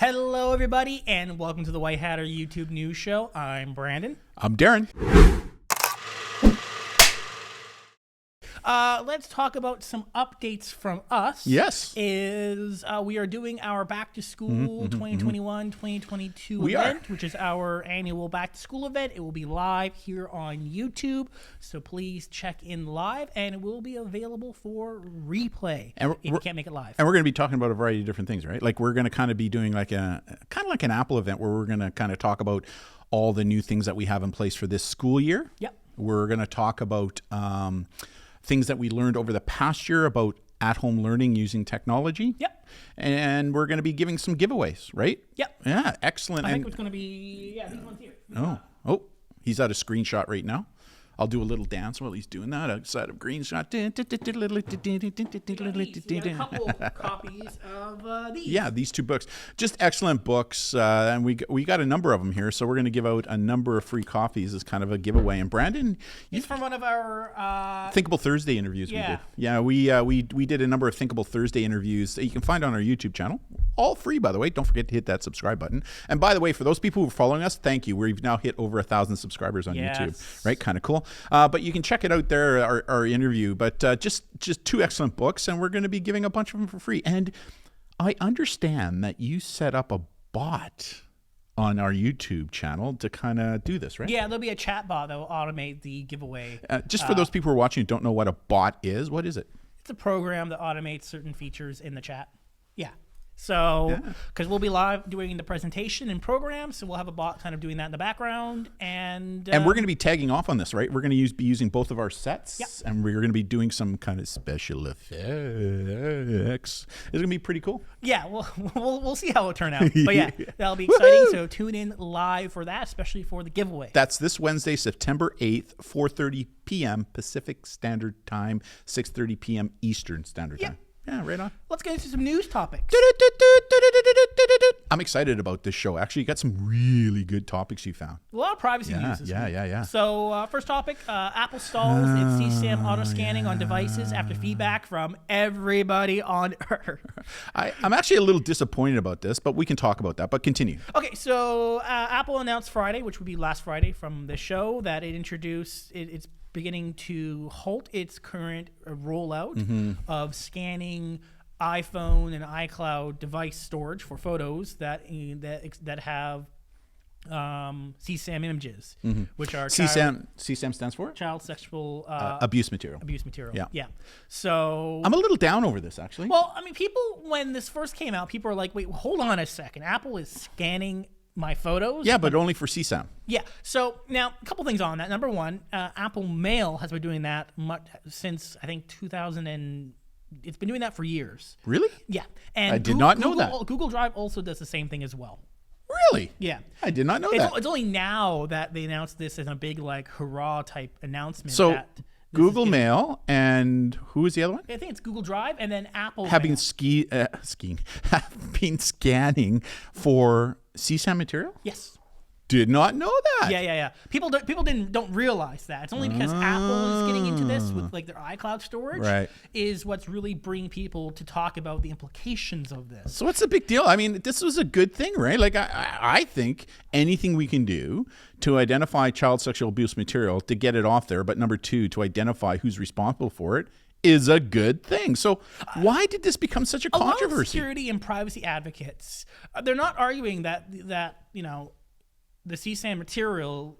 Hello, everybody, and welcome to the White Hatter YouTube News Show. I'm Brandon. I'm Darren. Let's talk about some updates from us. Yes. We are doing our Back to School 2021-2022 event, which is our annual Back to School event. It will be live here on YouTube, so please check in live, and it will be available for replay if you can't make it live. And we're going to be talking about a variety of different things, right? Like we're going to kind of be doing like an Apple event where we're going to kind of talk about all the new things that we have in place for this school year. Yep. We're going to talk about things that we learned over the past year about at-home learning using technology. Yep. And we're going to be giving some giveaways, right? Yep. Yeah, excellent. I think it's going to be, these ones here. Oh, he's at a screenshot right now. I'll do a little dance while he's doing that outside of screenshot. A couple copies of these. Yeah, these two books. Just excellent books. And we got a number of them here. So we're going to give out a number of free copies as kind of a giveaway. And Brandon, it's from one of our Thinkable Thursday interviews we did. Yeah, we did a number of Thinkable Thursday interviews that you can find on our YouTube channel. All free, by the way. Don't forget to hit that subscribe button. And by the way, for those people who are following us, thank you. We've now hit over 1,000 subscribers on YouTube. Right? Kind of cool. But you can check it out there, our interview. But just two excellent books, and we're going to be giving a bunch of them for free. And I understand that you set up a bot on our YouTube channel to kind of do this, right? Yeah, there'll be a chat bot that will automate the giveaway. Just for those people who are watching who don't know what a bot is, what is it? It's a program that automates certain features in the chat. Yeah. So, because we'll be live doing the presentation and program, so we'll have a bot kind of doing that in the background. And we're going to be tagging off on this, right? We're going to be using both of our sets, and we're going to be doing some kind of special effects. It's going to be pretty cool. Yeah, we'll see how it turn out. But yeah, that'll be exciting. So tune in live for that, especially for the giveaway. That's this Wednesday, September 8th, 4:30 p.m. Pacific Standard Time, 6:30 p.m. Eastern Standard Time. Yeah, right on. Let's get into some news topics. I'm excited about this show. Actually, you got some really good topics you found. A lot of privacy news this week. Yeah. So first topic, Apple stalls its CSAM auto-scanning on devices after feedback from everybody on Earth. I'm actually a little disappointed about this, but we can talk about that. But continue. Okay, so Apple announced Friday, which would be last Friday from the show, that it introduced, it's beginning to halt its current rollout of scanning iPhone and iCloud device storage for photos that have CSAM images, which are CSAM stands for child sexual abuse material. Abuse material. Yeah. So I'm a little down over this, actually. Well, I mean, people, when this first came out, people are like, "Wait, hold on a second. Apple is scanning my photos." Yeah, but only for CSAM. Yeah. So now a couple things on that. Number one, Apple Mail has been doing that since I think 2000 and it's been doing that for years. Really? Yeah. And I did not know that. Google Drive also does the same thing as well. Really? Yeah. I did not know that. It's only now that they announced this as a big like hurrah type announcement. So Google Mail and who is the other one? I think it's Google Drive and then Apple have been Mail. have been scanning for CSAM material? Yes. Did not know that. Yeah. People don't realize that. It's only because Apple is getting into this with like their iCloud storage is what's really bringing people to talk about the implications of this. So what's the big deal? I mean, this was a good thing, right? Like I think anything we can do to identify child sexual abuse material to get it off there, but number two, to identify who's responsible for it is a good thing. So why did this become such a controversy? A lot of security and privacy advocates, they're not arguing that you know, the CSAM material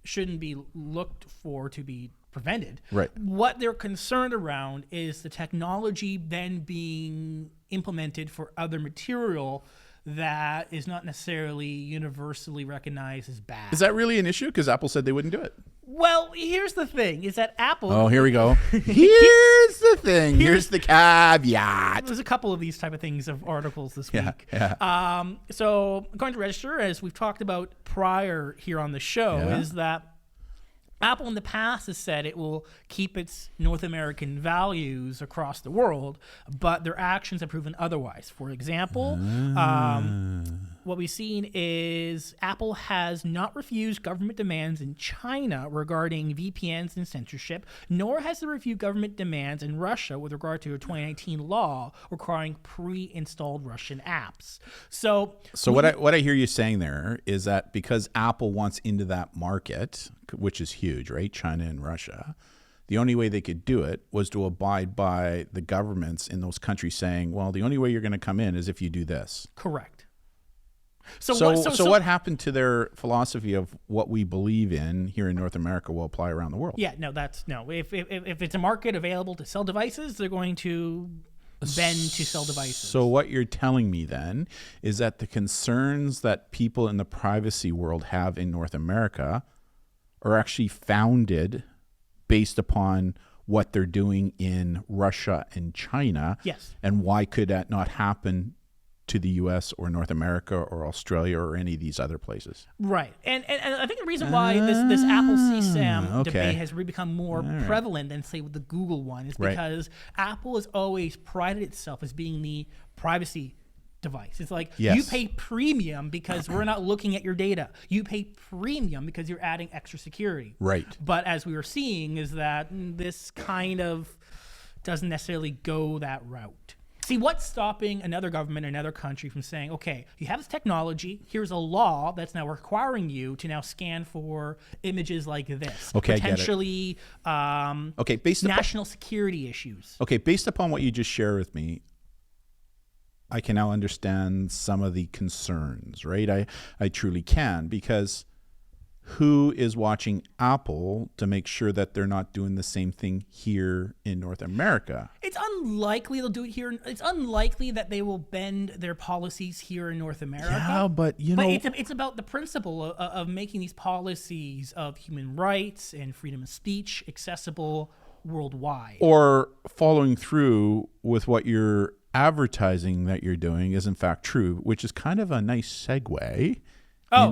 shouldn't be looked for to be prevented. Right. What they're concerned around is the technology then being implemented for other material that is not necessarily universally recognized as bad. Is that really an issue? Because Apple said they wouldn't do it. Well, here's the thing, is that Apple... Oh, here we go. Here's the thing. Here's the caveat. There's a couple of these type of things of articles this week. Yeah. So, according to Register, as we've talked about prior here on the show, is that Apple in the past has said it will keep its North American values across the world, but their actions have proven otherwise. For example, what we've seen is Apple has not refused government demands in China regarding VPNs and censorship, nor has it refused government demands in Russia with regard to a 2019 law requiring pre-installed Russian apps. So what I hear you saying there is that because Apple wants into that market, which is huge, right? China and Russia, the only way they could do it was to abide by the governments in those countries saying, well, the only way you're going to come in is if you do this. Correct. So what happened to their philosophy of what we believe in here in North America will apply around the world? Yeah, no. If it's a market available to sell devices, they're going to bend to sell devices. So what you're telling me then is that the concerns that people in the privacy world have in North America are actually founded based upon what they're doing in Russia and China. Yes. And why could that not happen to the U.S. or North America or Australia or any of these other places? Right. And I think the reason why this Apple CSAM debate has really become more prevalent than, say, with the Google one is because Apple has always prided itself as being the privacy device. It's like, you pay premium because we're not looking at your data. You pay premium because you're adding extra security. Right. But as we were seeing is that this kind of doesn't necessarily go that route. See, what's stopping another government, another country from saying, okay, you have this technology, here's a law that's now requiring you to now scan for images like this. Okay, potentially national security issues. Okay, based upon what you just shared with me, I can now understand some of the concerns, right? I truly can, because who is watching Apple to make sure that they're not doing the same thing here in North America? It's unlikely they'll do it here. It's unlikely that they will bend their policies here in North America. Yeah, but it's about the principle of making these policies of human rights and freedom of speech accessible worldwide. Or following through with what you're advertising that you're doing is in fact true, which is kind of a nice segue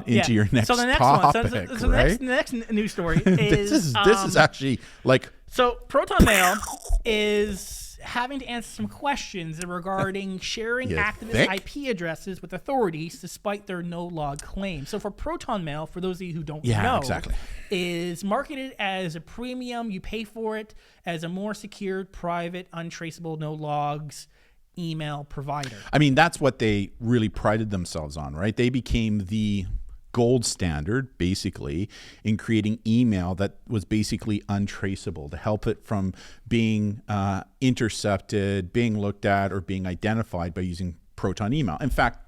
into your next topic. The next news story is this is actually like, so ProtonMail is having to answer some questions regarding sharing activist IP addresses with authorities despite their no-log claim. So for ProtonMail, for those of you who don't know, is marketed as a premium. You pay for it as a more secured, private, untraceable, no logs email provider. I mean, that's what they really prided themselves on, right? They became the gold standard, basically, in creating email that was basically untraceable to help it from being intercepted, being looked at, or being identified by using Proton email. In fact,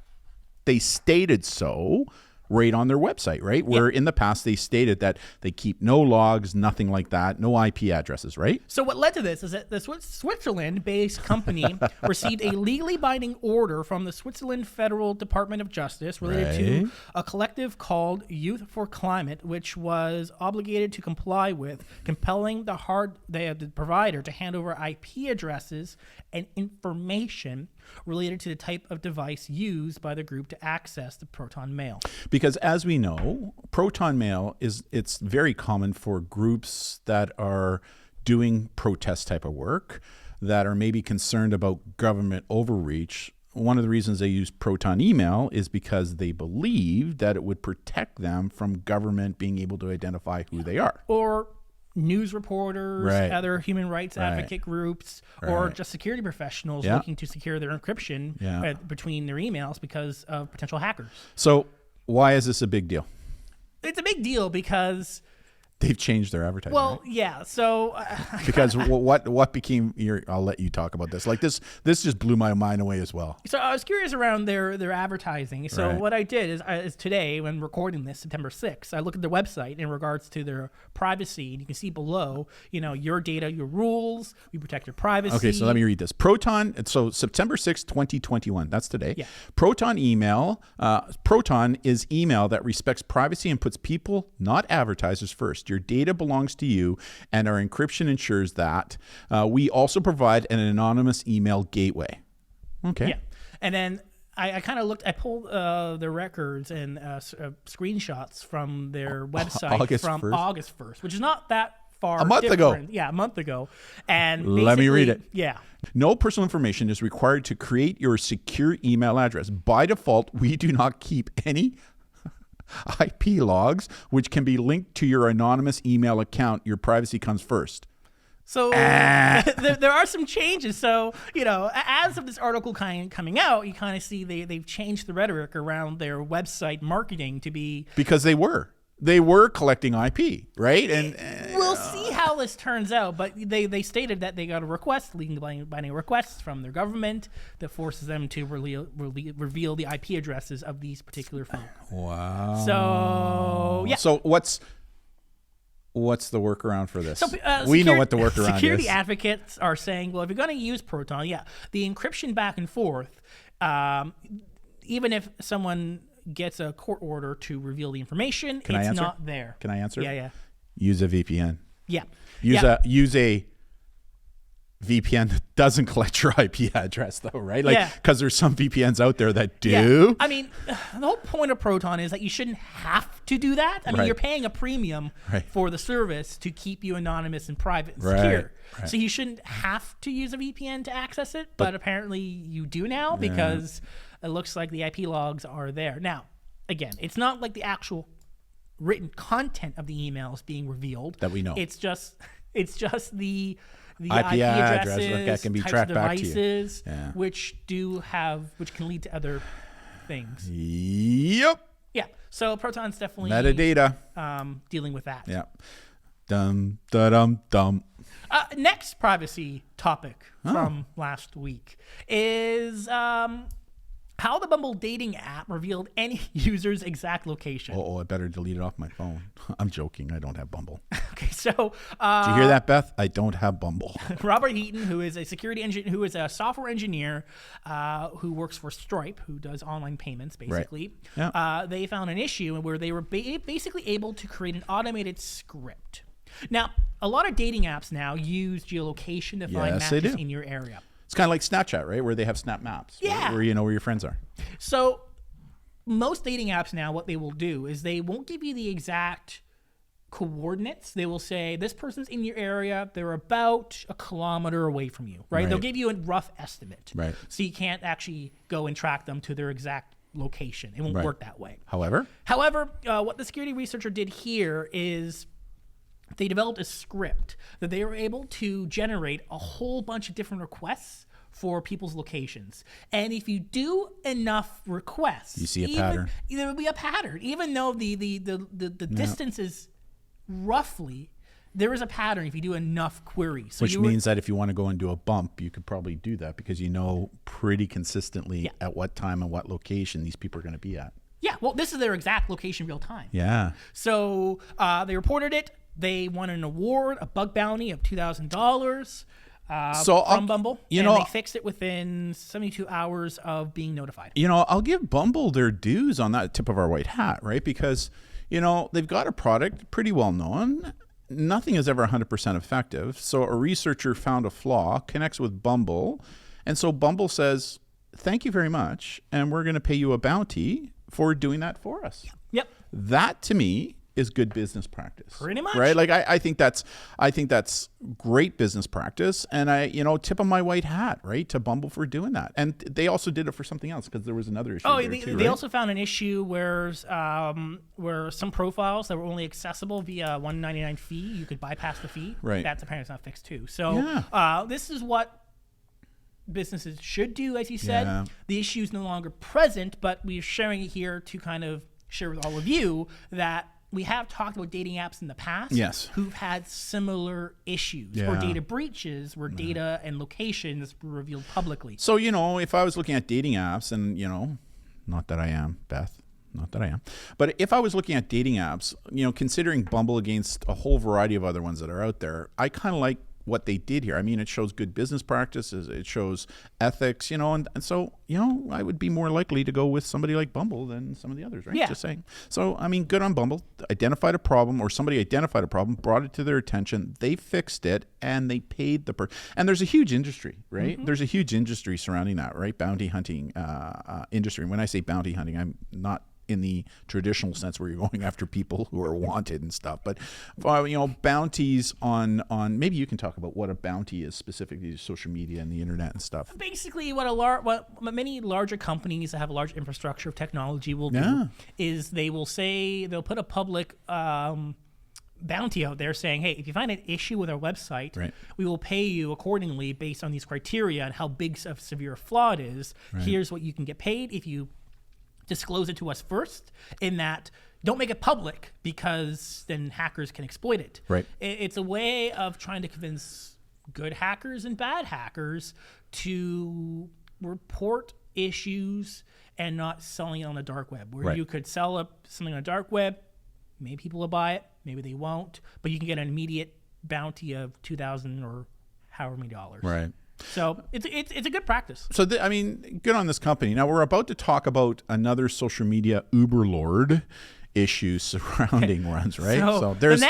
they stated so right on their website, right? Where in the past they stated that they keep no logs, nothing like that, no IP addresses, right? So what led to this is that the Switzerland-based company received a legally binding order from the Switzerland Federal Department of Justice related to a collective called Youth for Climate, which was obligated to comply with, compelling the provider to hand over IP addresses and information related to the type of device used by the group to access the ProtonMail. Because as we know, ProtonMail it's very common for groups that are doing protest type of work, that are maybe concerned about government overreach. One of the reasons they use Proton email is because they believe that it would protect them from government being able to identify who they are. Or news reporters, other human rights advocate groups, or just security professionals looking to secure their encryption between their emails because of potential hackers. So why is this a big deal? It's a big deal because they've changed their advertising. Well, yeah. So because what became your? I'll let you talk about this. Like this just blew my mind away as well. So I was curious around their advertising. So what I did is today, when recording this, September 6th, I looked at their website in regards to their privacy, and you can see below, your data, your rules. We protect your privacy. Okay, so let me read this. Proton. So September 6th, 2021. That's today. Yeah. Proton email. Proton is email that respects privacy and puts people, not advertisers, first. Your data belongs to you, and our encryption ensures that. We also provide an anonymous email gateway. Okay. Yeah. And then I kind of looked, I pulled the records and screenshots from their website from August 1st, which is not that far A month ago. Yeah, a month ago. And let me read it. Yeah. No personal information is required to create your secure email address. By default, we do not keep any IP logs, which can be linked to your anonymous email account. Your privacy comes first. So there are some changes. So, as of this article coming out, you kind of see they've changed the rhetoric around their website marketing to be... Because they were collecting IP, right? And we'll see how this turns out. But they stated that they got a request, legal binding requests from their government that forces them to reveal the IP addresses of these particular folk. Wow. So, yeah. So what's the workaround for this? So, we know what the workaround is. Security advocates are saying, well, if you're going to use Proton, the encryption back and forth, even if someone gets a court order to reveal the information, it's not there. Can I answer? Yeah. Use a VPN. Yeah. Use a VPN that doesn't collect your IP address, though, right? Because there's some VPNs out there that do. Yeah. I mean, the whole point of Proton is that you shouldn't have to do that. I mean, you're paying a premium for the service to keep you anonymous and private and secure. Right. So you shouldn't have to use a VPN to access it, but apparently you do now because it looks like the IP logs are there. Now, again, it's not like the actual written content of the emails being revealed. That we know. It's just the IP addresses that can be types tracked of back to you. devices, which can lead to other things. Yep. Yeah. So Proton's definitely metadata dealing with that. Yeah. Dum dum dum. Next privacy topic from last week is how the Bumble dating app revealed any user's exact location. Oh, I better delete it off my phone. I'm joking. I don't have Bumble. Okay, so did you hear that, Beth? I don't have Bumble. Robert Heaton, who is a a software engineer who works for Stripe, who does online payments, basically. Right. Yeah. They found an issue where they were basically able to create an automated script. Now, a lot of dating apps now use geolocation to find matches in your area. It's kind of like Snapchat, right? Where they have Snap Maps. Yeah. Where you know where your friends are. So most dating apps now, what they will do is they won't give you the exact coordinates. They will say, this person's in your area. They're about a kilometer away from you, right? They'll give you a rough estimate. Right. So you can't actually go and track them to their exact location. It won't work that way. However, what the security researcher did here is they developed a script that they were able to generate a whole bunch of different requests for people's locations. And if you do enough requests, you see a pattern. There will be a pattern. Even though the distance is roughly, there is a pattern if you do enough queries. So which means that if you want to go and do a bump, you could probably do that because you know pretty consistently at what time and what location these people are going to be at. Yeah, well, this is their exact location real time. Yeah. So they reported it. They won an award, a bug bounty of $2,000 from Bumble. And they fixed it within 72 hours of being notified. I'll give Bumble their dues on that tip of our white hat, right? Because, they've got a product pretty well known. Nothing is ever 100% effective. So a researcher found a flaw, connects with Bumble. And so Bumble says, thank you very much. And we're going to pay you a bounty for doing that for us. Yep. That to me is good business practice. Pretty much. Right? Like I think that's great business practice. And tip of my white hat, right, to Bumble for doing that. And they also did it for something else because there was another issue they also found an issue where some profiles that were only accessible via $1.99 fee, you could bypass the fee. Right. That's apparently not fixed too. So this is what businesses should do, as you said. Yeah. The issue is no longer present, but we're sharing it here to kind of share with all of you that we have talked about dating apps in the past who've had similar issues or data breaches where data and locations were revealed publicly. So, if I was looking at dating apps and, not that I am, Beth, not that I am, but if I was looking at dating apps, considering Bumble against a whole variety of other ones that are out there, I kind of like what they did here. I mean, it shows good business practices, it shows ethics, and so, I would be more likely to go with somebody like Bumble than some of the others, right? Yeah. Just saying. So, I mean, good on Bumble. Identified a problem, or somebody identified a problem, brought it to their attention, they fixed it, and they paid the person. And there's a huge industry, right? Mm-hmm. There's a huge industry surrounding that, right? Bounty hunting industry. And when I say bounty hunting, I'm not in the traditional sense where you're going after people who are wanted and stuff. But bounties on maybe you can talk about what a bounty is specifically to social media and the internet and stuff. Basically, what many larger companies that have a large infrastructure of technology will do is they'll put a public bounty out there saying, hey, if you find an issue with our website, we will pay you accordingly based on these criteria and how big of severe a flaw it is. Here's what you can get paid if you disclose it to us first, in that don't make it public because then hackers can exploit it. It's a way of trying to convince good hackers and bad hackers to report issues and not selling it on the dark web, where you could sell something on the dark web, maybe people will buy it, maybe they won't, but you can get an immediate bounty of $2,000 or however many dollars. So it's a good practice. So good on this company. Now we're about to talk about another social media uberlord issue surrounding runs, right? So there's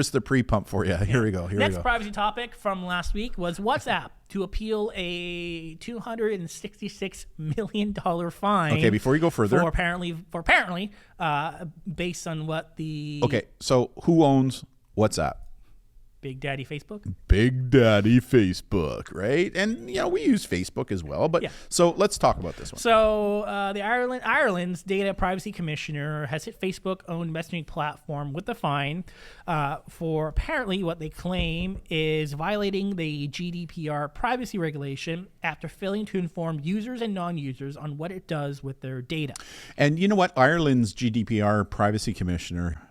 the pre-pump for you. Here we go. Next privacy topic from last week was WhatsApp to appeal a $266 million fine. Okay, before you go further, for apparently based on what the so who owns WhatsApp? Big Daddy Facebook. Big Daddy Facebook, right? And we use Facebook as well, but so let's talk about this one. So Ireland's Data Privacy Commissioner has hit Facebook-owned messaging platform with a fine for apparently what they claim is violating the GDPR privacy regulation after failing to inform users and non-users on what it does with their data. And you know what? Ireland's GDPR Privacy Commissioner,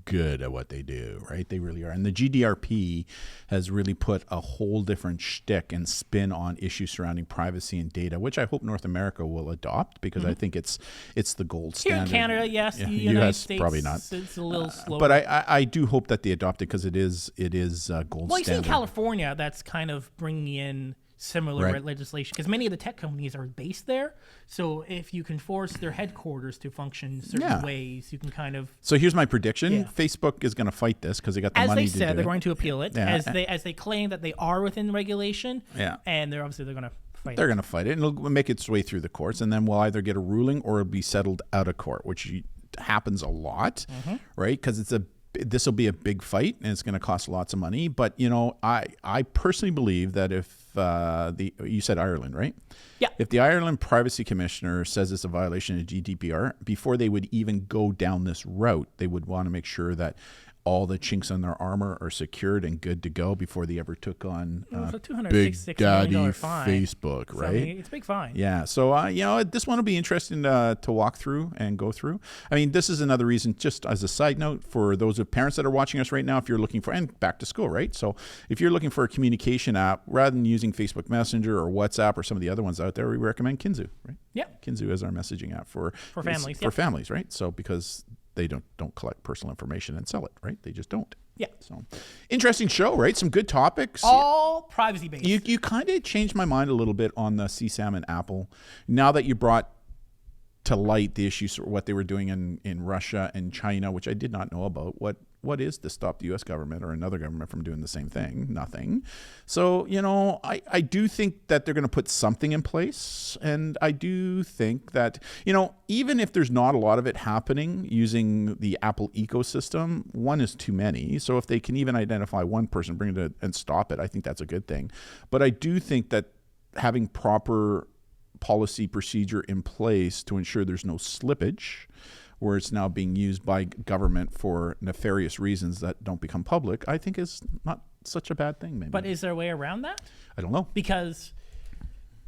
good at what they do, right? They really are. And the GDRP has really put a whole different shtick and spin on issues surrounding privacy and data, which I hope North America will adopt, because I think it's the gold standard. Here in Canada, yes. The United States, probably not. It's a little slower. But I do hope that they adopt it, because it is gold standard. Well, you see in California, that's kind of bringing in similar legislation, because many of the tech companies are based there. So if you can force their headquarters to function certain ways, you can kind of. So here's my prediction: Facebook is going to fight this because they got the money to do it. As they said, they're going to appeal it, as they claim that they are within regulation. And they're going to fight. They're going to fight it, and it'll make its way through the courts, and then we'll either get a ruling or it'll be settled out of court, which happens a lot, right? Because this will be a big fight, and it's going to cost lots of money. But I personally believe that if you said Ireland, right? Yeah. If the Ireland Privacy Commissioner says it's a violation of GDPR, before they would even go down this route, they would want to make sure that all the chinks on their armor are secured and good to go before they ever took on Big Daddy Facebook, right? It's a big fine. Yeah. So, this one will be interesting to walk through and go through. I mean, this is another reason, just as a side note, for those of parents that are watching us right now, if you're looking for, and back to school, right? So if you're looking for a communication app, rather than using Facebook Messenger or WhatsApp or some of the other ones out there, we recommend Kinzu, right? Yeah. Kinzu is our messaging app for families. For families, right? So because they don't collect personal information and sell it, right? They just don't. Yeah. So interesting show, right? Some good topics. All privacy based. You kind of changed my mind a little bit on the CSAM and Apple. Now that you brought to light the issues, what they were doing in Russia and China, which I did not know about. What is to stop the U.S. government or another government from doing the same thing? Nothing. So, I do think that they're going to put something in place. And I do think that, even if there's not a lot of it happening using the Apple ecosystem, one is too many. So if they can even identify one person, bring it and stop it, I think that's a good thing. But I do think that having proper policy procedure in place to ensure there's no slippage, where it's now being used by government for nefarious reasons that don't become public, I think is not such a bad thing, maybe. But is there a way around that? I don't know. Because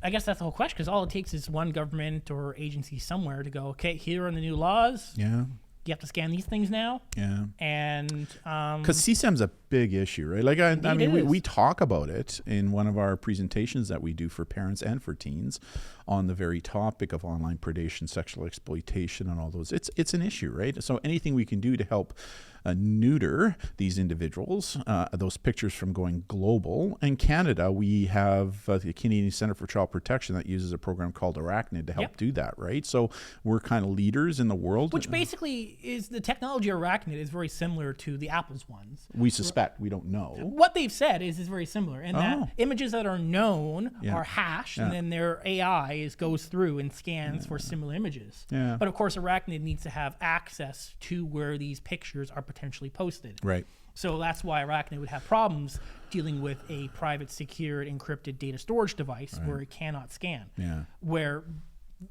I guess that's the whole question, because all it takes is one government or agency somewhere to go, okay, here are the new laws. Yeah. You have to scan these things now. Yeah. And because CSAM's a big issue, right? Like I mean, we talk about it in one of our presentations that we do for parents and for teens on the very topic of online predation, sexual exploitation, and all those. It's an issue, right? So anything we can do to help neuter these individuals, those pictures from going global. In Canada, we have the Canadian Centre for Child Protection that uses a program called Arachnid to help do that, right? So we're kind of leaders in the world. Which basically is the technology Arachnid is very similar to the Apple's ones. We suspect, we don't know. What they've said is very similar in that images that are known are hashed, and then their AI goes through and scans for similar images. Yeah. But of course, Arachnid needs to have access to where these pictures are potentially posted. Right. So that's why Arachnid would have problems dealing with a private, secured, encrypted data storage device where it cannot scan. Yeah. Where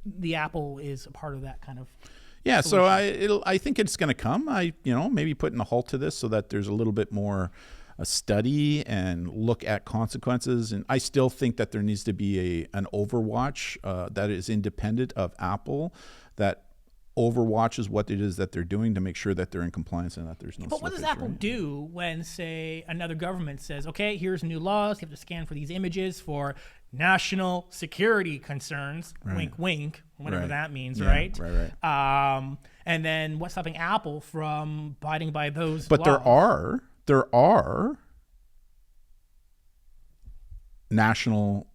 the Apple is a part of that kind of. Yeah, solution. so I think it's going to come. Maybe putting a halt to this so that there's a little bit more a study and look at consequences. And I still think that there needs to be an overwatch that is independent of Apple, that overwatches what it is that they're doing to make sure that they're in compliance and that there's no. But what does Apple do when, say, another government says, okay, here's new laws, you have to scan for these images for national security concerns, wink, wink, whatever that means, right? Right. And then what's stopping Apple from abiding by those But laws? there are national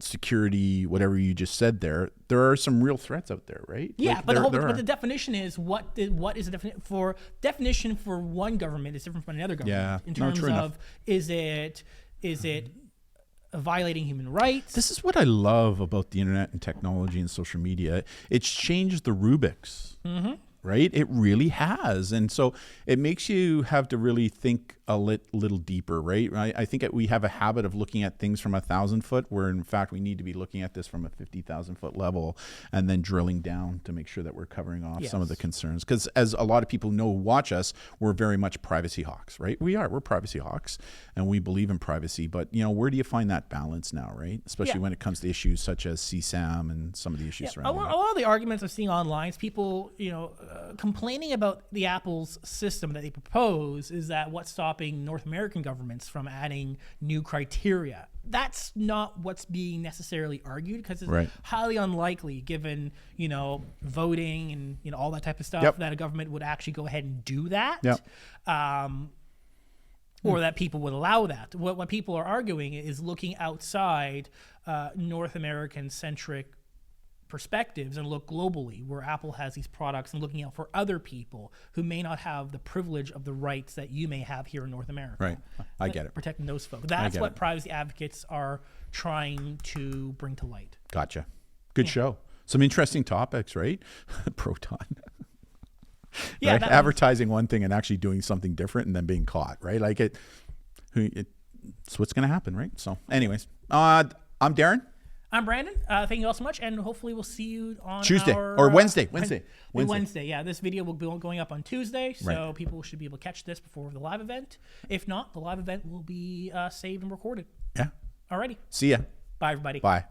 security, whatever you just said there are some real threats out there, right? Yeah, like but the definition is what is the definition for one government is different from another government. Yeah, in terms of is it violating human rights? This is what I love about the internet and technology and social media. It's changed the rubrics. Right? It really has. And so it makes you have to really think a little deeper, right? I think we have a habit of looking at things from 1,000 foot, where in fact we need to be looking at this from a 50,000 foot level and then drilling down to make sure that we're covering off some of the concerns. Because as a lot of people know who watch us, we're very much privacy hawks, right? We're privacy hawks and we believe in privacy. But, where do you find that balance now, right? Especially when it comes to issues such as CSAM and some of the issues surrounding that. A lot of the arguments I've seen online is people, complaining about the Apple's system that they propose is that what's stopping North American governments from adding new criteria. That's not what's being necessarily argued, because it's highly unlikely, given voting and all that type of stuff, that a government would actually go ahead and do that, or that people would allow that. What people are arguing is looking outside North American centric perspectives and look globally, where Apple has these products, and looking out for other people who may not have the privilege of the rights that you may have here in North America. Right. I get it. Protecting those folks. That's what privacy advocates are trying to bring to light. Gotcha. Good show. Some interesting topics, right? Proton. Yeah. Right? Advertising one thing and actually doing something different and then being caught, right? Like it's what's going to happen, right? So anyways, I'm Darren. I'm Brandon. Thank you all so much, and hopefully we'll see you on Tuesday or Wednesday. Wednesday. Yeah, this video will be going up on Tuesday, so people should be able to catch this before the live event. If not, the live event will be saved and recorded. Yeah. Alrighty. See ya. Bye, everybody. Bye.